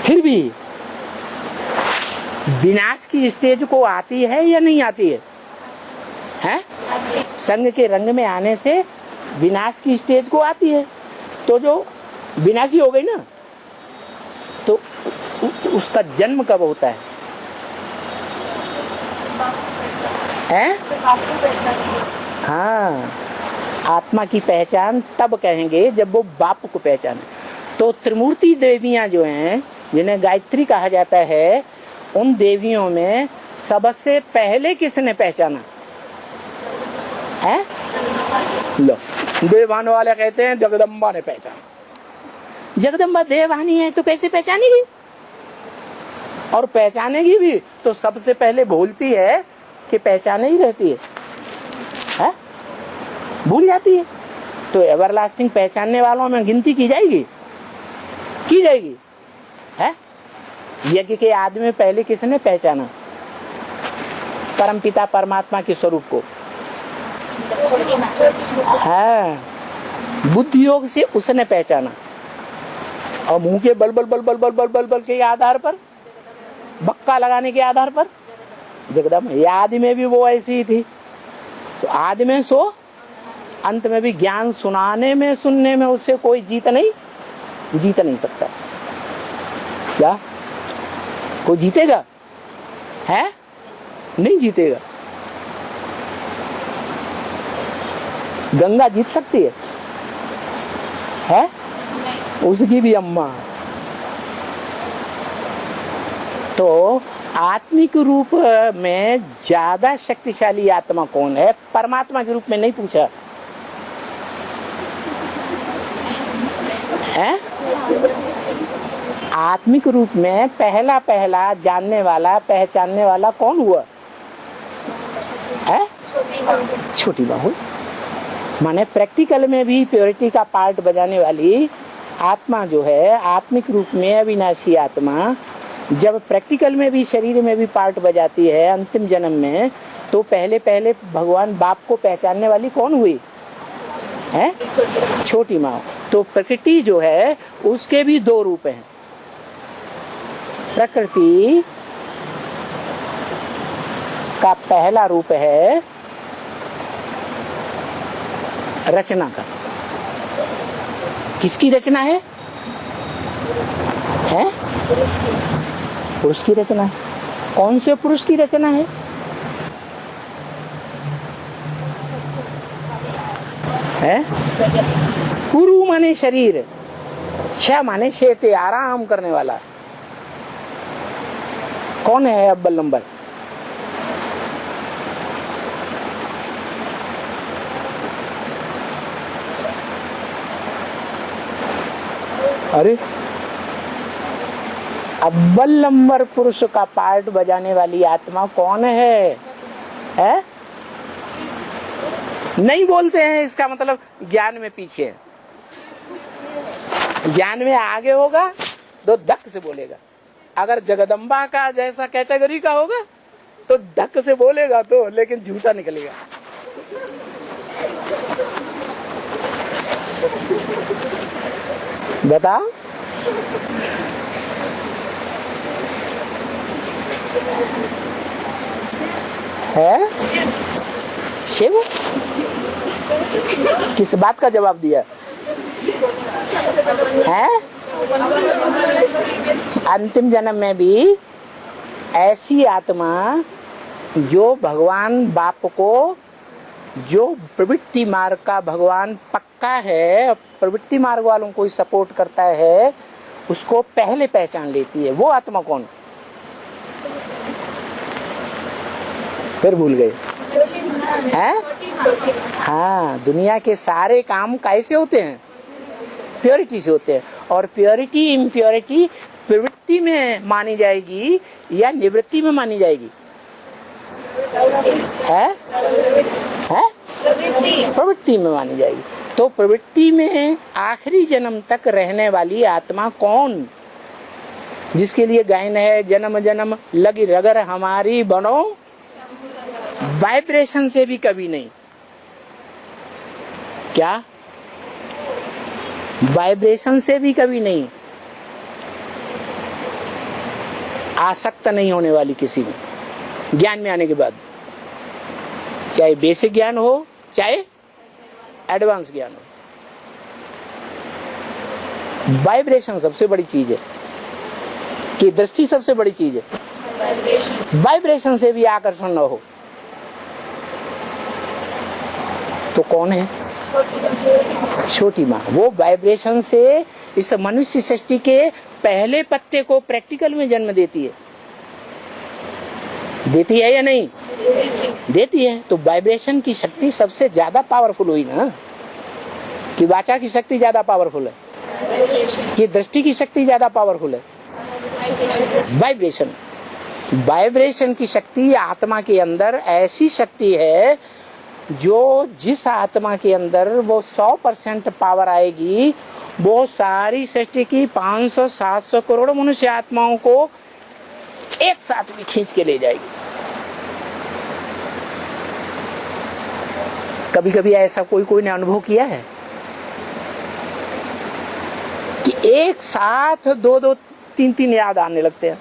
फिर भी विनाश की स्टेज को आती है या नहीं आती है? हैं? संग के रंग में आने से विनाश की स्टेज को आती है। तो जो विनाशी हो गई ना, तो उसका जन्म कब होता है? हैं? हाँ, आत्मा की पहचान तब कहेंगे जब वो बाप को पहचाने। तो त्रिमूर्ति देवियां जो हैं, जिन्हें गायत्री कहा जाता है, उन देवियों में सबसे पहले किसने पहचाना है? लो, देवान वाले कहते हैं जगदम्बा ने पहचाना। जगदम्बा देववाणी है तो कैसे पहचानेगी? और पहचानेगी भी तो सबसे पहले भूलती है कि पहचाने ही रहती है? भूल जाती है। तो एवरलास्टिंग पहचानने वालों में गिनती की जाएगी है? यज्ञ के आदि में पहले किसने पहचाना परमपिता परमात्मा के स्वरूप को? है, बुद्धि योग से उसने पहचाना। और मुंह के बल बल बल बल बल बल बल बल के आधार पर, बक्का लगाने के आधार पर जगदम्बा। आदि में भी वो ऐसी ही थी, तो आदि में सो अंत में भी ज्ञान सुनाने में सुनने में उससे कोई जीत नहीं सकता। क्या कोई जीतेगा? है? नहीं जीतेगा। गंगा जीत सकती है? उसकी भी अम्मा। तो आत्मिक रूप में ज्यादा शक्तिशाली आत्मा कौन है? परमात्मा के रूप में नहीं पूछा है? आत्मिक रूप में पहला जानने वाला पहचानने वाला कौन हुआ है? छोटी बहू। माने प्रैक्टिकल में भी प्योरिटी का पार्ट बजाने वाली आत्मा जो है, आत्मिक रूप में अविनाशी आत्मा, जब प्रैक्टिकल में भी शरीर में भी पार्ट बजाती है अंतिम जन्म में, तो पहले भगवान बाप को पहचानने वाली कौन हुई है? छोटी माँ। तो प्रकृति जो है उसके भी दो रूप हैं। प्रकृति का पहला रूप है रचना का। किसकी रचना है? पुरुष की रचना है। कौन से पुरुष की रचना है? पुरु माने शरीर, श माने शेते, आराम करने वाला। कौन है अव्वल नंबर? अरे अव्वल नंबर पुरुष का पार्ट बजाने वाली आत्मा कौन है? नहीं बोलते हैं, इसका मतलब ज्ञान में पीछे है। ज्ञान में आगे होगा तो धक से बोलेगा। अगर जगदम्बा का जैसा कैटेगरी का होगा तो धक से बोलेगा तो, लेकिन झूठा निकलेगा। बताओ। है शिव? किस बात का जवाब दिया है? अंतिम जन्म में भी ऐसी आत्मा जो भगवान बाप को, जो प्रवृत्ति मार्ग का भगवान पक्का है, प्रवृत्ति मार्ग वालों को सपोर्ट करता है, उसको पहले पहचान लेती है। वो आत्मा कौन? फिर भूल गए हैं? हाँ, दुनिया के सारे काम कैसे होते हैं? प्योरिटी से होते हैं। और प्योरिटी इम्प्योरिटी प्रवृत्ति में मानी जाएगी या निवृत्ति में मानी जाएगी? है? प्रवृत्ति में मानी जाएगी। तो प्रवृत्ति में आखिरी जन्म तक रहने वाली आत्मा कौन? जिसके लिए गायन है, जन्म जन्म लगी रगर हमारी बनो, वाइब्रेशन से भी कभी नहीं। क्या? वाइब्रेशन से भी कभी नहीं। आसक्त नहीं होने वाली किसी में, ज्ञान में आने के बाद, चाहे बेसिक ज्ञान हो चाहे एडवांस ज्ञान हो। वाइब्रेशन सबसे बड़ी चीज है, कि दृष्टि सबसे बड़ी चीज है। वाइब्रेशन से भी आकर्षण न हो तो कौन है? छोटी माँ। वो वाइब्रेशन से इस मनुष्य सृष्टि के पहले पत्ते को प्रैक्टिकल में जन्म देती है। देती है या नहीं? देती है। तो वाइब्रेशन की शक्ति सबसे ज्यादा पावरफुल हुई ना, कि वाचा की शक्ति ज्यादा पावरफुल है? ये दृष्टि की शक्ति ज्यादा पावरफुल है, वाइब्रेशन। वाइब्रेशन की शक्ति आत्मा के अंदर ऐसी शक्ति है जो जिस आत्मा के अंदर वो 100% पावर आएगी, वो सारी सृष्टि की 500-700 करोड़ मनुष्य आत्माओं को एक साथ भी खींच के ले जाएगी। कभी कभी ऐसा कोई ने अनुभव किया है कि एक साथ 2-2, 3-3 याद आने लगते हैं?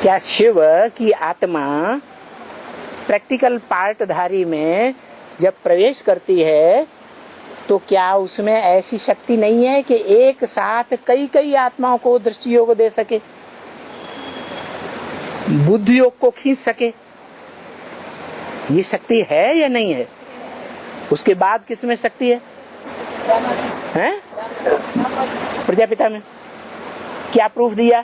क्या शिव की आत्मा प्रैक्टिकल पार्टधारी में जब प्रवेश करती है तो क्या उसमें ऐसी शक्ति नहीं है कि एक साथ कई आत्माओं को दृष्टि योग दे सके, बुद्धि योग को खींच सके? ये शक्ति है या नहीं है? उसके बाद किसमें शक्ति है? हैं? प्रजापिता में। क्या प्रूफ दिया?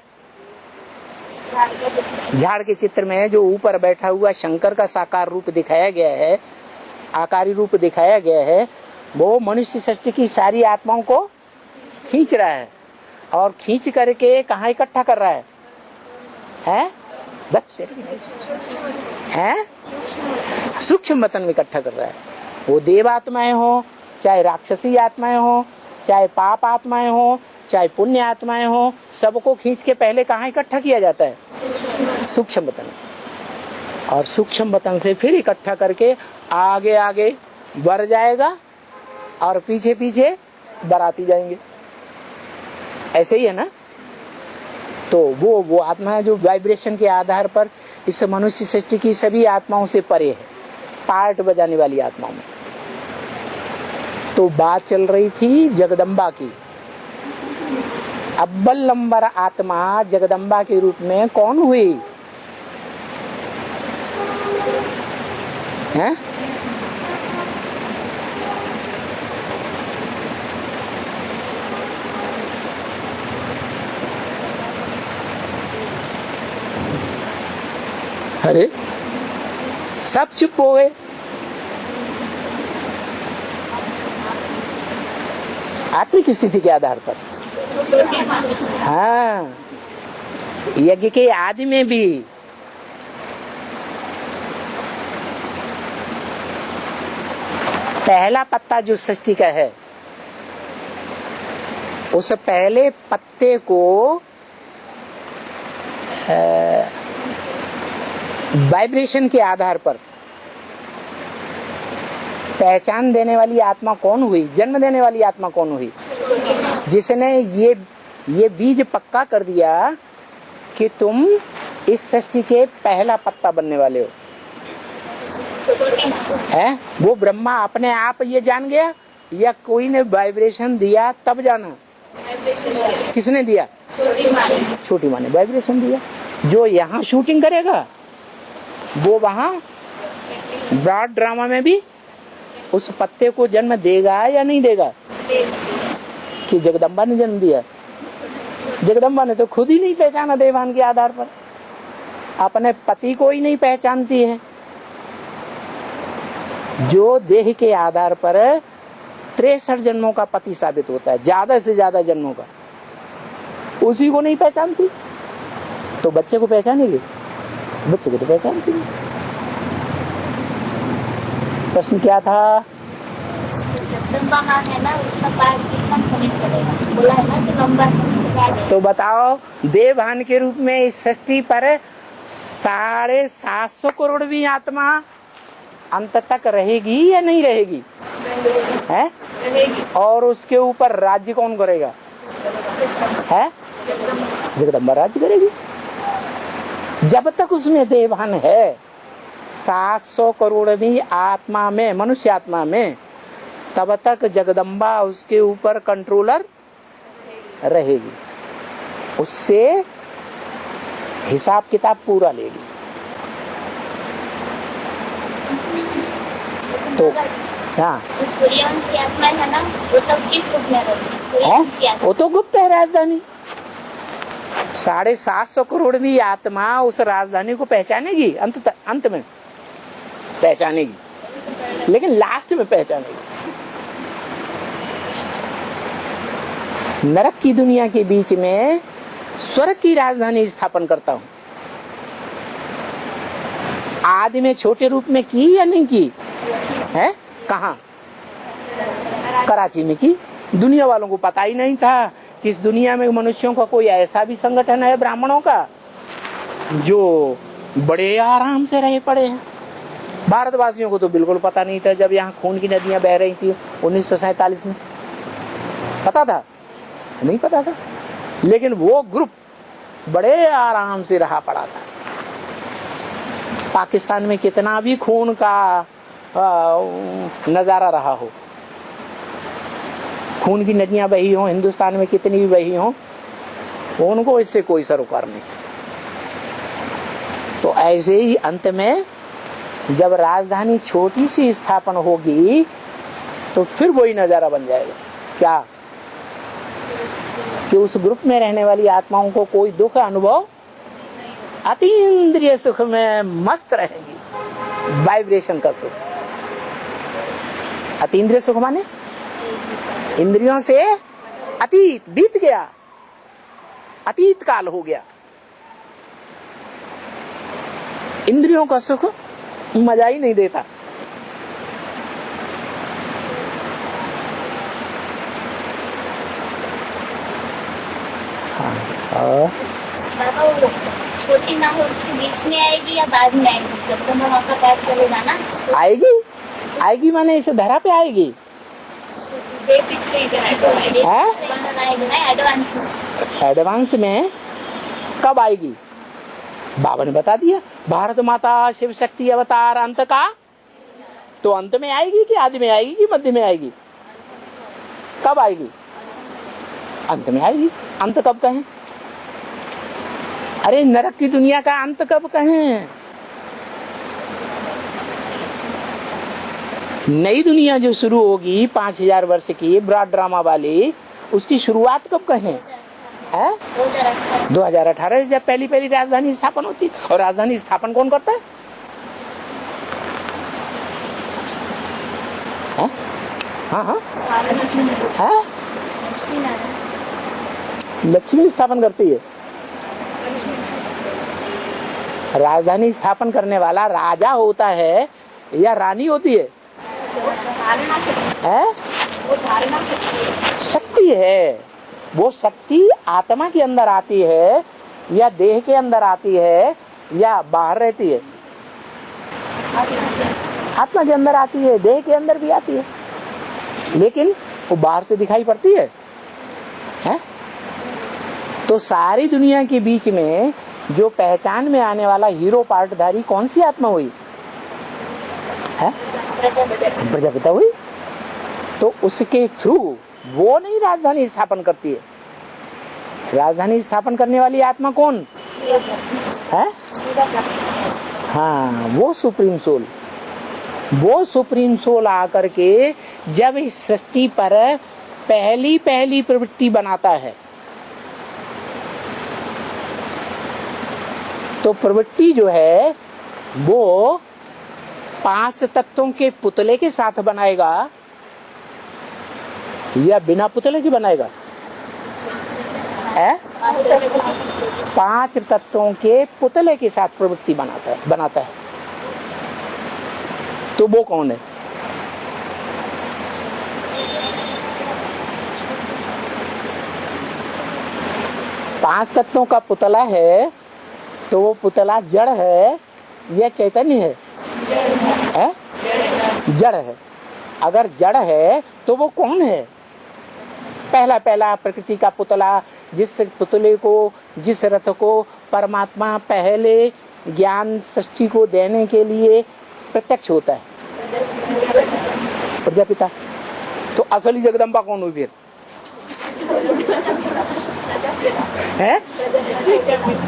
झाड़ के चित्र में जो ऊपर बैठा हुआ शंकर का साकार रूप दिखाया गया है, आकारी रूप दिखाया गया है, वो मनुष्य सृष्टि की सारी आत्माओं को खींच रहा है और खींच करके कहाँ इकट्ठा कर रहा है? हैं? सूक्ष्म वतन में इकट्ठा कर रहा है। वो देव आत्माएं हो, चाहे राक्षसी आत्माएं हो, चाहे पाप आत्माएं हो, चाहे पुण्य आत्माएं हो, सबको खींच के पहले कहाँ इकट्ठा किया जाता है? सूक्ष्म वतन। और सूक्ष्म वतन से फिर इकट्ठा करके आगे आगे बढ़ जाएगा और पीछे पीछे बराती जाएंगे। ऐसे ही है ना? तो वो आत्मा है जो वाइब्रेशन के आधार पर इस मनुष्य सृष्टि की सभी आत्माओं से परे है, पार्ट बजाने वाली आत्माओं में। तो बात चल रही थी जगदम्बा की। अव्वल नंबर आत्मा जगदम्बा के रूप में कौन हुई? हैं? अरे सब चुप हो गए। आत्मिक स्थिति के आधार पर। हाँ, यज्ञ के आदि में भी पहला पत्ता जो सृष्टि का है, उस पहले पत्ते को वाइब्रेशन के आधार पर पहचान देने वाली आत्मा कौन हुई? जन्म देने वाली आत्मा कौन हुई? जिसने ये बीज पक्का कर दिया कि तुम इस सृष्टि के पहला पत्ता बनने वाले हो। है वो ब्रह्मा अपने आप ये जान गया या कोई ने वाइब्रेशन दिया तब जाना? किसने दिया? छोटी माँ ने वाइब्रेशन दिया। जो यहाँ शूटिंग करेगा वो वहाँ ब्रॉड ड्रामा में भी उस पत्ते को जन्म देगा या नहीं देगा? कि जगदम्बा ने जन्म दिया? जगदम्बा ने तो खुद ही नहीं पहचाना देवान के आधार पर, अपने पति को ही नहीं पहचानती है। जो देह के आधार पर 63 जन्मों का पति साबित होता है, ज्यादा से ज्यादा जन्मों का, उसी को नहीं पहचानती तो बच्चे को पहचानेगी? बच्चे को तो पहचानती नहीं। प्रश्न क्या था? जगदम्बा माँ है ना, उसका पाठ कितना समय चलेगा? बोला है ना कि लंबा समय। तो बताओ, देवभान के रूप में इस सृष्टि पर 750 करोड़वीं आत्मा अंत तक रहेगी या नहीं रहेगी? है? रहेगी। और उसके ऊपर राज्य कौन करेगा? है? जगदम्बा राज्य करेगी। जब तक उसमें देवभान है 700 करोड़वीं आत्मा में, मनुष्य आत्मा में, तब तक जगदम्बा उसके ऊपर कंट्रोलर रहेगी, उससे हिसाब किताब पूरा लेगी। तो हाँ, जो सूर्यवंशी आत्मा है ना, वो तब किस रूप में रहेगी? वो तो गुप्त है राजधानी। 750 करोड़वीं आत्मा उस राजधानी को पहचानेगी, अंत में पहचानेगी, लेकिन लास्ट में पहचानेगी। नरक की दुनिया के बीच में स्वर्ग की राजधानी स्थापन करता हूँ। आदि में छोटे रूप में की या नहीं की है? कहाँ? कराची में की। दुनिया वालों को पता ही नहीं था कि इस दुनिया में मनुष्यों का कोई ऐसा भी संगठन है ब्राह्मणों का जो बड़े आराम से रहे पड़े हैं। भारतवासियों को तो बिल्कुल पता नहीं था जब यहाँ खून की नदियां बह रही थी 1947 में। पता था? नहीं पता था। लेकिन वो ग्रुप बड़े आराम से रहा पड़ा था। पाकिस्तान में कितना भी खून का नजारा रहा हो, खून की नदियां बही हो, हिंदुस्तान में कितनी भी बही हो, उनको इससे कोई सरोकार नहीं। तो ऐसे ही अंत में जब राजधानी छोटी सी स्थापन होगी तो फिर वही नजारा बन जाएगा। क्या? कि उस ग्रुप में रहने वाली आत्माओं को कोई दुख अनुभव, अतीन्द्रिय सुख में मस्त रहेगी। वाइब्रेशन का सुख। अतीन्द्रिय सुख माने इंद्रियों से अतीत, बीत गया, अतीत काल हो गया। इंद्रियों का सुख मजा ही नहीं देता। बाबा वो छोटी ना हो उसके बीच में आएगी या बाद में आएगी? जब तुम वहाँ का पैर चलेगा ना आएगी। आएगी माने इस धरा पे आएगी। बेसिक से एडवांस एडवांस में कब आएगी? बाबा ने बता दिया, भारत माता शिव शक्ति अवतार अंत का। तो अंत में आएगी कि आदि में आएगी कि मध्य में आएगी? कब आएगी? अंत में आएगी। अंत कब कहें? अरे नरक की दुनिया का अंत कब कहें? नई दुनिया जो शुरू होगी 5000 वर्ष की ब्रॉड ड्रामा वाली, उसकी शुरुआत कब कहें? है 2018 जब पहली राजधानी स्थापन होती। और राजधानी स्थापन कौन करता है? हाँ है? लक्ष्मी स्थापन करती है। राजधानी स्थापन करने वाला राजा होता है या रानी होती है? शक्ति है। वो शक्ति आत्मा के अंदर आती है या देह के अंदर आती है या बाहर रहती है? आत्मा के अंदर आती है, देह के अंदर भी आती है, लेकिन वो बाहर से दिखाई पड़ती है, है? तो सारी दुनिया के बीच में जो पहचान में आने वाला हीरो पार्टधारी कौन सी आत्मा हुई? है प्रजापिता हुई। तो उसके थ्रू वो नहीं राजधानी स्थापन करती है। राजधानी स्थापन करने वाली आत्मा कौन है? हाँ, वो सुप्रीम सोल। वो सुप्रीम सोल आकर के जब इस सृष्टि पर पहली प्रवृत्ति बनाता है, तो प्रवृत्ति जो है वो 5 तत्वों के पुतले के साथ बनाएगा या बिना पुतले की बनाएगा? 5 तत्वों के पुतले के साथ प्रवृत्ति बनाता है। तो वो कौन है? पांच तत्वों का पुतला है, तो वो पुतला जड़ है या चैतन्य है? जड़ है। अगर जड़ है तो वो कौन है? पहला प्रकृति का पुतला, जिस पुतले को, जिस रथ को परमात्मा पहले ज्ञान सृष्टि को देने के लिए प्रत्यक्ष होता है, प्रजापिता। तो असली जगदम्बा कौन हुई फिर? है?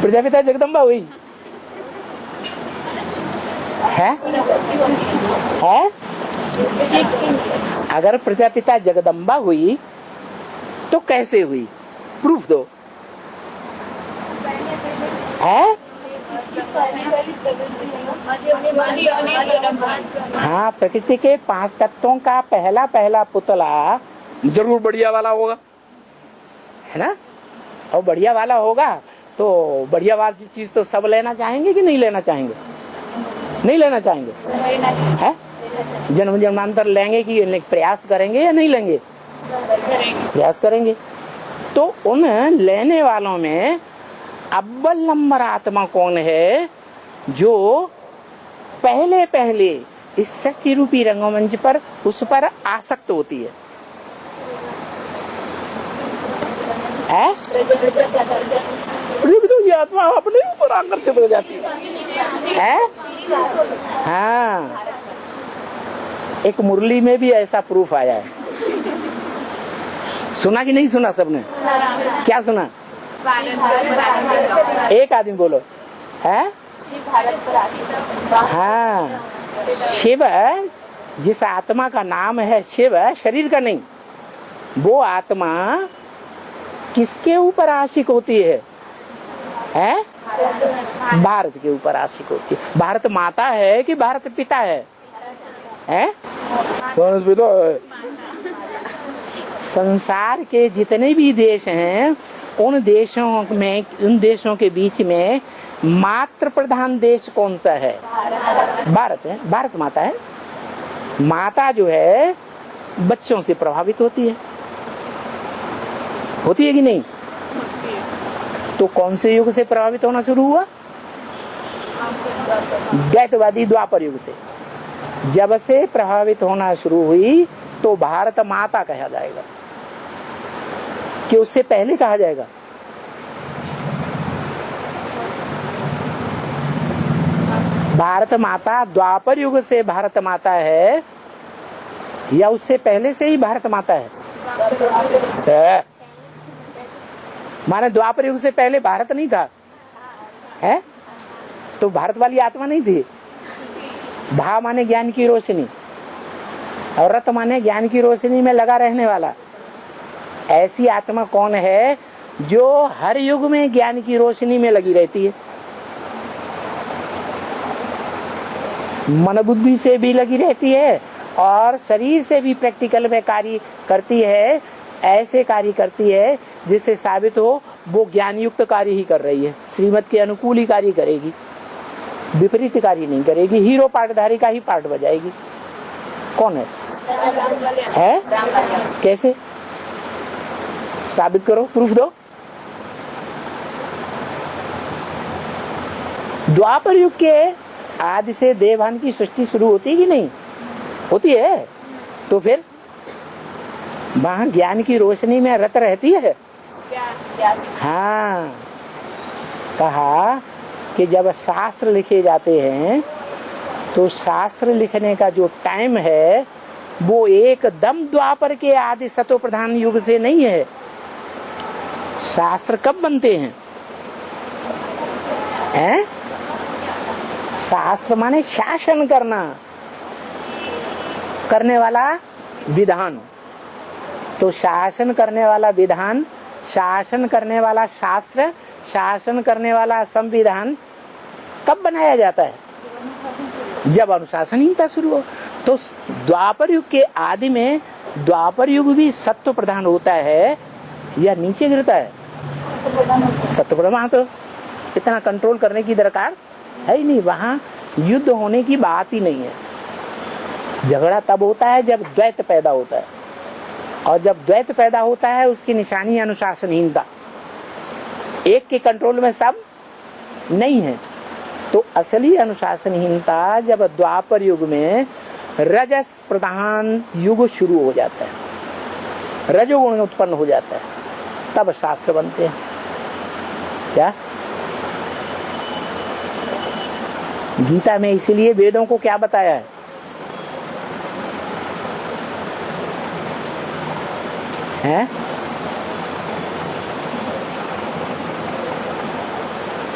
प्रजापिता जगदम्बा हुई है? अगर प्रजापिता जगदम्बा हुई तो कैसे हुई? प्रूफ दो। है? हाँ, प्रकृति के 5 तत्वों का पहला पुतला जरूर बढ़िया वाला होगा। है ना। और बढ़िया वाला होगा तो बढ़िया वाली चीज तो सब लेना चाहेंगे कि नहीं लेना चाहेंगे? नहीं लेना चाहेंगे, है? जन्म जन्मांतर लेंगे कि प्रयास करेंगे या नहीं लेंगे? प्रयास करेंगे। तो उन लेने वालों में अव्वल नंबर आत्मा कौन है? जो पहले पहले इस सृष्टि रूपी रंगमंच पर उस पर आसक्त होती है। ये आत्मा अपने ऊपर आकर्षित हो जाती है। हाँ, एक मुरली में भी ऐसा प्रूफ आया है। सुना कि नहीं सुना सबने? क्या सुना? एक आदमी बोलो। है? हाँ, शिव जिस आत्मा का नाम है शिव, शरीर का नहीं, वो आत्मा किसके ऊपर आशिक होती है? भारत के ऊपर आशिक होती है। भारत माता है कि भारत पिता है? भारत पिता है। संसार के जितने भी देश हैं उन देशों के बीच में मातृ प्रधान देश कौन सा है? भारत है। भारत माता है। माता जो है बच्चों से प्रभावित होती है कि नहीं? तो कौन से युग से प्रभावित होना शुरू हुआ? द्वैतवादी द्वापर युग से। जब से प्रभावित होना शुरू हुई तो भारत माता कहा जाएगा कि उससे पहले कहा जाएगा? भारत माता द्वापर युग से भारत माता है या उससे पहले से ही भारत माता है? माने द्वापर युग से पहले भारत नहीं था, है? तो भारत वाली आत्मा नहीं थी। भा माने ज्ञान की रोशनी और रत माने ज्ञान की रोशनी में लगा रहने वाला। ऐसी आत्मा कौन है जो हर युग में ज्ञान की रोशनी में लगी रहती है? मन बुद्धि से भी लगी रहती है और शरीर से भी प्रैक्टिकल में कार्य करती है। ऐसे कार्य करती है जिससे साबित हो वो ज्ञान युक्त कार्य ही कर रही है। श्रीमत के अनुकूल ही कार्य करेगी, विपरीत कार्य नहीं करेगी। हीरो पार्टधारी का ही पार्ट बजाएगी। कौन है? कैसे साबित करो, प्रूफ दो। द्वापर युग के आदि से देवान की सृष्टि शुरू होती है कि नहीं होती है? तो फिर वहां ज्ञान की रोशनी में रत रहती है। हाँ, कहा कि जब शास्त्र लिखे जाते हैं तो शास्त्र लिखने का जो टाइम है वो एकदम द्वापर के आदि सतो प्रधान युग से नहीं है। शास्त्र कब बनते हैं? शास्त्र माने शासन करने वाला विधान। तो शासन करने वाला विधान, शासन करने वाला शास्त्र, शासन करने वाला संविधान कब बनाया जाता है? जब अनुशासनहीनता शुरू हो। तो द्वापर युग के आदि में द्वापर युग भी सत्व प्रधान होता है या नीचे गिरता है? सत्व प्रधान। तो इतना कंट्रोल करने की दरकार है ही नहीं। वहां युद्ध होने की बात ही नहीं है। झगड़ा तब होता है जब द्वैत पैदा होता है, और जब द्वैत पैदा होता है उसकी निशानी अनुशासनहीनता। एक के कंट्रोल में सब नहीं है। तो असली अनुशासनहीनता जब द्वापर युग में रजस प्रधान युग शुरू हो जाता है, रजोगुण उत्पन्न हो जाता है, तब शास्त्र बनते हैं। क्या गीता में इसीलिए वेदों को क्या बताया है?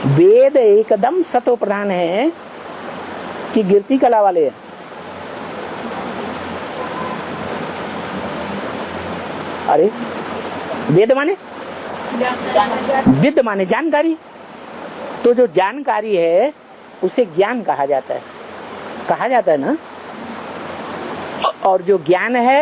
वेद एकदम सतो प्रधान है कि गिरती कला वाले हैं? अरे वेद माने विद माने जानकारी। तो जो जानकारी है उसे ज्ञान कहा जाता है ना। और जो ज्ञान है